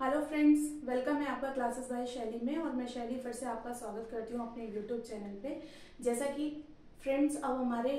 Hello friends, welcome है आपका classes bye शैली में। और मैं शैली फिर से आपका स्वागत करती हूँ अपने यूट्यूब चैनल पे। जैसा कि फ्रेंड्स, अब हमारे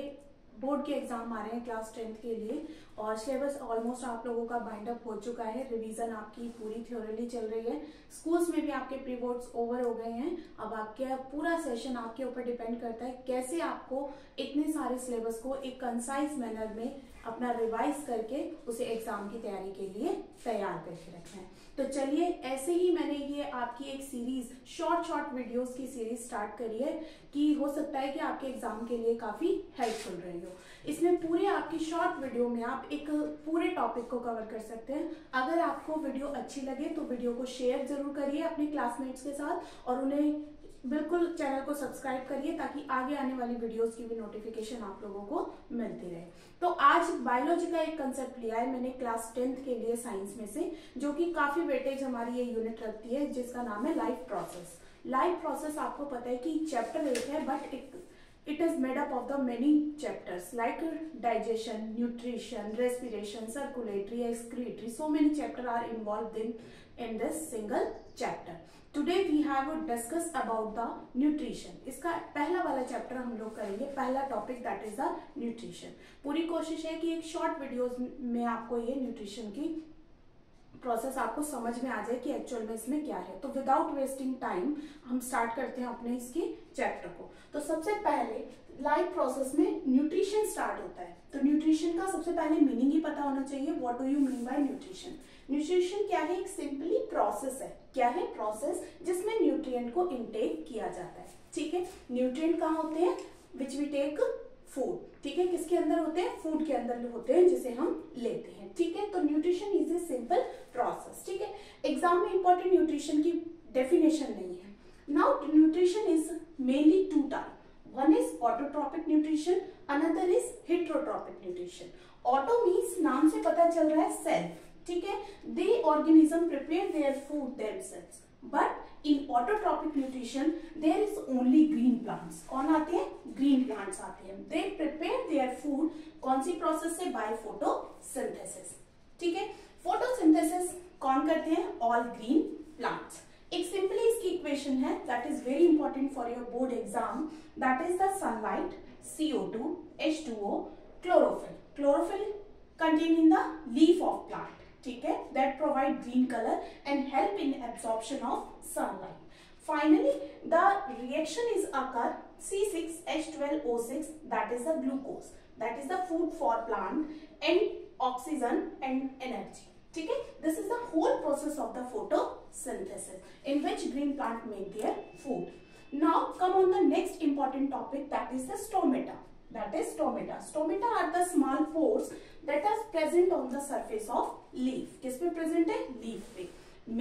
बोर्ड के एग्जाम आ रहे हैं क्लास 10th के लिए और सिलेबस ऑलमोस्ट आप लोगों का बाइंड अप हो चुका है। रिवीजन आपकी पूरी थ्योरली चल रही है। स्कूल्स में भी आपके प्री बोर्ड्स ओवर हो गए हैं। अब आपके पूरा सेशन आपके ऊपर डिपेंड करता है कैसे आपको इतने सारे सिलेबस को एक कंसाइज मैनर में अपना रिवाइज करके उसे एग्जाम की तैयारी के लिए तैयार करके रखना है। तो चलिए, ऐसे ही मैंने ये आपकी एक सीरीज शॉर्ट वीडियोस की सीरीज स्टार्ट करी है कि हो सकता है कि आपके एग्जाम के लिए काफी हेल्पफुल रही हो। इसमें पूरे आपकी शॉर्ट वीडियो में आप एक पूरे टॉपिक को कवर कर सकते हैं। अगर आपको वीडियो अच्छी लगे तो वीडियो को शेयर जरूर करिए अपने क्लासमेट्स के साथ और उन्हें बिल्कुल चैनल को सब्सक्राइब करिए ताकि आगे आने वाली वीडियोस की भी नोटिफिकेशन आप लोगों को मिलती रहे। तो आज बायोलॉजी का एक कंसेप्ट लिया है मैंने क्लास 10th के लिए साइंस में से, जो कि काफी वेटेज हमारी ये यूनिट रखती है, जिसका नाम है लाइफ प्रोसेस। लाइफ प्रोसेस आपको पता है कि चैप्टर एक है, but it is made up of the many chapters like digestion, nutrition, respiration, circulatory, excretory. So many chapters are involved in this single chapter. Today we have to discuss about the nutrition. इसका पहला वाला chapter हम लोग करेंगे, पहला topic that is the nutrition. पूरी कोशिश है कि एक शॉर्ट वीडियोस में आपको ये न्यूट्रिशन की प्रोसेस आपको समझ में आ जाए कि एक्चुअल में इसमें क्या है। तो विदाउट वेस्टिंग टाइम हम स्टार्ट करते हैं अपने इसकी चैप्टर को। तो सबसे पहले लाइफ प्रोसेस में न्यूट्रिशन स्टार्ट होता है। तो न्यूट्रिशन का सबसे पहले मीनिंग ही पता होना चाहिए। What do you mean by nutrition? Nutrition क्या है? एक सिंपली प्रोसेस है। क्या है? प्रोसेस जिसमें न्यूट्रिएंट को इनटेक किया जाता है। ठीक है, न्यूट्रिएंट कहाँ होते हैं? Which we take food. ठीक है, किसके अंदर होते हैं? फूड के अंदर होते हैं जिसे हम लेते हैं। ठीक है, तो nutrition is a simple process. ठीक है, एग्जाम में इंपॉर्टेंट न्यूट्रिशन की डेफिनेशन नहीं है। Now nutrition is mainly two type. One is autotrophic nutrition, another is heterotrophic nutrition. Auto means नाम से पता चल रहा है self, ठीक है? They organism prepare their food themselves. But in autotrophic nutrition there is only green plants. कौन आते हैं? Green plants आते हैं. They prepare their food कौन सी प्रोसेस से? By photosynthesis. ठीक है, photosynthesis कौन करते हैं? All green plants. एक सिंपली इसकी इक्वेशन है that is very important for your board exam, that is the sunlight, CO2, H2O, chlorophyll. Chlorophyll contain in the leaf of plant. ठीक है, that provide green colour and help in absorption of sunlight. Finally, the reaction is occur C6H12O6, that is the glucose, that is the food for plant, and oxygen and energy. ठीक है, this is the whole process of the photosynthesis in which green plant make their food. Now come on the next important topic, that is the stomata. That is stomata. Stomata are the small pores that are present on the surface of leaf. किस पे present है? Leaf पे.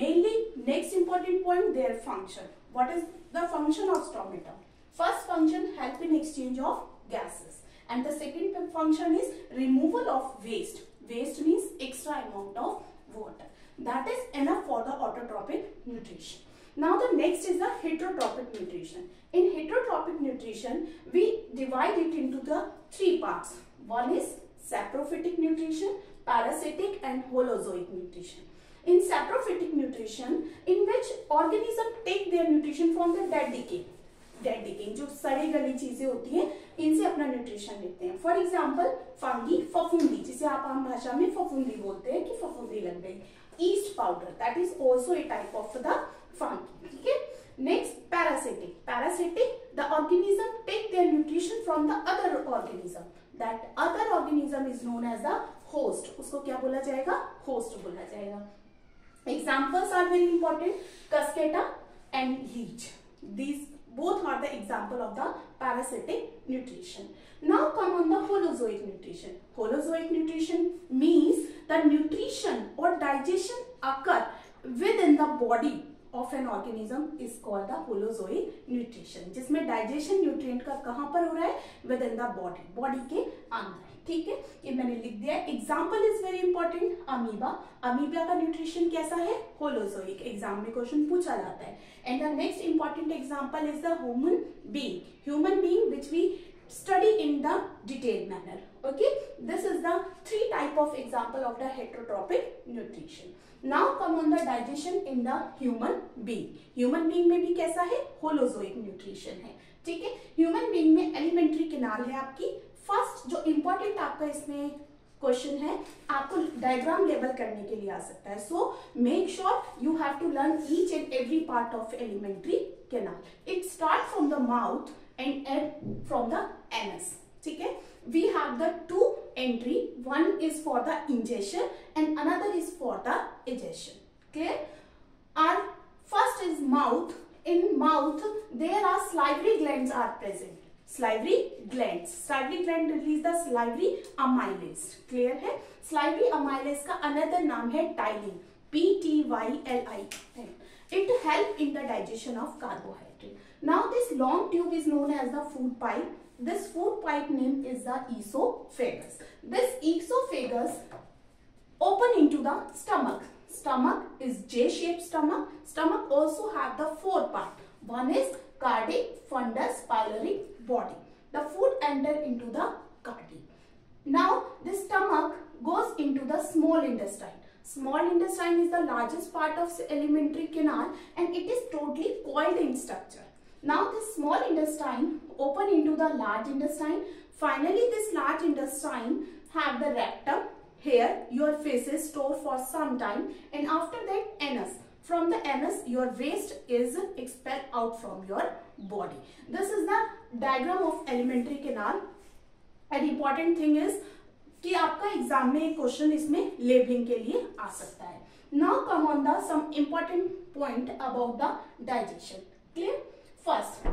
Mainly next important point, their function. What is the function of stomata? First function, help in exchange of gases, and the second function is removal of waste. Waste means extra amount of water. That is enough for the autotrophic nutrition. Now the next is the heterotrophic nutrition. In heterotrophic nutrition, we divide it into the three parts. One is saprophytic nutrition, parasitic and holozoic nutrition. In saprophytic nutrition, in which organism take their nutrition from the dead decay. Dead decaying, जो सड़ी गली चीजें होती हैं, इनसे अपना nutrition लेते हैं. फॉर एग्जाम्पल फंगी, फफूंदी, जिसे आप आम भाषा में फफूंदी बोलते हैं कि फफूंदी लग गई. Yeast powder, that is also a type of the fungi. ठीक है, next parasitic. Parasitic, the organism take their nutrition from the other organism. That other organism is known as the host. उसको क्या बोला जाएगा? होस्ट बोला जाएगा. Examples are very important, Cuscuta and leech. These both are the example of the parasitic nutrition. Now come on the holozoic nutrition. Holozoic nutrition means the nutrition or digestion occur within the body of an organism is called the holozoic nutrition. जिसमें digestion nutrient का कहाँ पर हो रहा है? Within the body, body के अंदर. ठीक है, ये मैंने लिख दिया है. Example is very important, amoeba. Amoeba का न्यूट्रिशन कैसा है? होलोजोइक. एग्जाम में क्वेश्चन पूछा जाता है. And the next important example is the human being. Human being which we study in the detailed manner. Okay, this is the 3 type of example of the heterotrophic nutrition. Now come on the digestion in the human being. Human being में भी कैसा है, holozoic nutrition है. ठीक है, human being में alimentary canal है आपकी. फर्स्ट जो इंपॉर्टेंट आपका इसमें क्वेश्चन है, आपको डायग्राम लेवल करने के लिए आ सकता है. So make sure you have to learn each and every part of alimentary canal. It start from the mouth and end from the anus. ठीक है, we have the 2 entry, one is for the ingestion and another is for the egestion. Clear? Our first is mouth. In mouth there are salivary glands are present. Salivary glands release the salivary amylase. Clear है? Salivary amylase का another नाम है ptyalin, PTYLIN. It help in the digestion of carbohydrate. Now this long tube is known as the food pipe. This food pipe name is the esophagus. This esophagus open into the stomach. Stomach is J-shaped stomach. Stomach also have the 4 part. One is cardiac, fundus, pyloric, body. The food enter into the cardiac. Now this stomach goes into the small intestine. Small intestine is the largest part of alimentary canal and it is totally coiled in structure. Now this small intestine open into the large intestine. Finally this large intestine have the rectum. Here your feces store for some time and after that anus. From the anus your waste is expelled out from your body. This is the diagram of alimentary canal. An important thing is कि आपका exam में एक question इसमें labelling के लिए आ सकता है. Now come on the some important point about the digestion. Clear? First,